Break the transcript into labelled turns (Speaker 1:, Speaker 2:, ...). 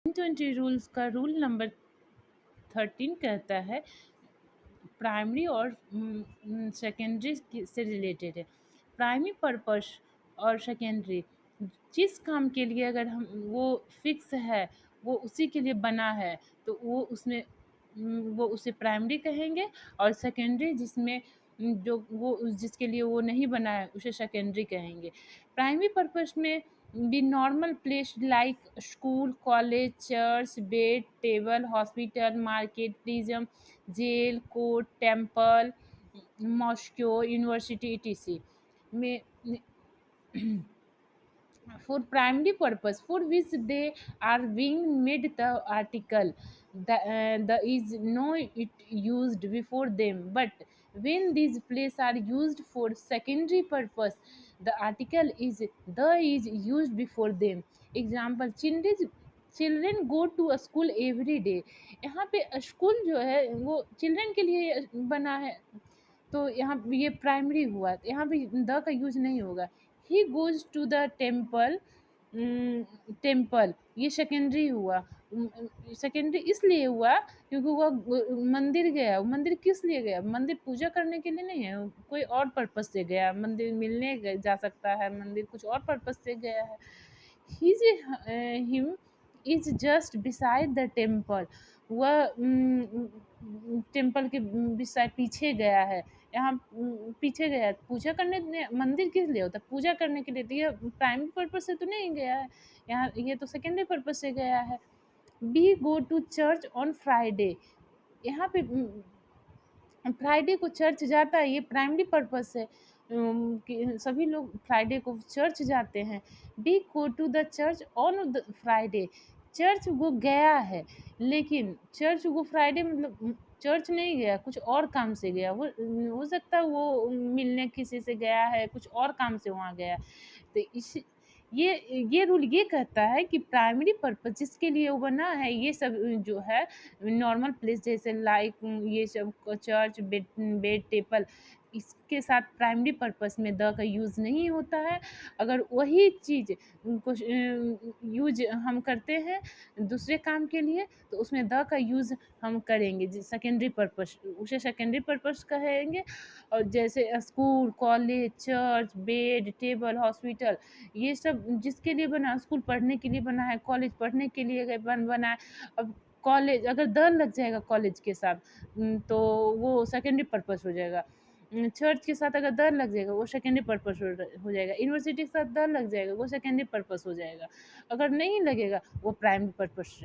Speaker 1: 20 rules का rule number 13 कहता है प्राइमरी और सेकेंडरी से रिलेटेड है। प्राइमरी पर्पस और सेकेंडरी जिस काम के लिए अगर हम वो फिक्स है, वो उसी के लिए बना है, तो वो उसे प्राइमरी कहेंगे। और सेकेंडरी जिसमें जिसके लिए वो नहीं बना है उसे सेकेंडरी कहेंगे। प्राइमरी पर्पस में the normal place like school, college, church, bed, table, hospital, market, prison, jail, court, temple, mosque, university, etc. May, for primary purpose for which they are being made the article the is no it used before them, but when these places are used for secondary purpose the article is used before them. Example, children go to a school every day. यहाँ पे school जो है वो children के लिए बना है, तो यहाँ ये प्राइमरी हुआ, तो यहाँ पे द का यूज नहीं होगा। He goes to the temple, temple ये सेकेंडरी हुआ। सेकेंडरी इसलिए हुआ क्योंकि वो मंदिर गया। मंदिर किस लिए गया? मंदिर पूजा करने के लिए नहीं है, कोई और पर्पज से गया। मंदिर मिलने जा सकता है, मंदिर कुछ और पर्पज से गया है। His him is just beside the temple. वह टेम्पल के beside पीछे गया है। यहाँ पीछे गया है। पूजा करने मंदिर किस लिए होता है? पूजा करने के लिए। तो ये प्राइमरी पर्पज से तो नहीं गया है, यहाँ ये तो सेकेंडरी पर्पज से गया है। We go to church on Friday. यहाँ पे फ्राइडे को चर्च जाता है, ये प्राइमरी पर्पज से कि सभी लोग फ्राइडे को चर्च जाते हैं। We go to the church on the Friday. Church वो गया है, लेकिन चर्च वो फ्राइडे मतलब चर्च नहीं गया, कुछ और काम से गया। वो हो सकता है वो मिलने किसी से गया है, कुछ और काम से वहाँ गया। तो इस ये रूल ये कहता है कि प्राइमरी पर्पज जिसके लिए वो बना है, ये सब जो है नॉर्मल प्लेस जैसे लाइक ये सब चर्च, बेड टेबल, इसके साथ प्राइमरी पर्पस में द का यूज़ नहीं होता है। अगर वही चीज़ को यूज हम करते हैं दूसरे काम के लिए, तो उसमें द का यूज़ हम करेंगे सेकेंडरी पर्पस, उसे सेकेंडरी पर्पस कहेंगे। और जैसे school, college, church, bed, table, hospital, ये सब जिसके लिए बना, स्कूल पढ़ने के लिए बना है, कॉलेज पढ़ने के लिए बना है। अब कॉलेज अगर द लग जाएगा कॉलेज के साथ तो वो सेकेंडरी पर्पस हो जाएगा। चर्च के साथ अगर द लग जाएगा वो सेकेंडरी पर्पस हो जाएगा। यूनिवर्सिटी के साथ द लग जाएगा वो सेकेंडरी पर्पस हो जाएगा। अगर नहीं लगेगा वो प्राइमरी पर्पस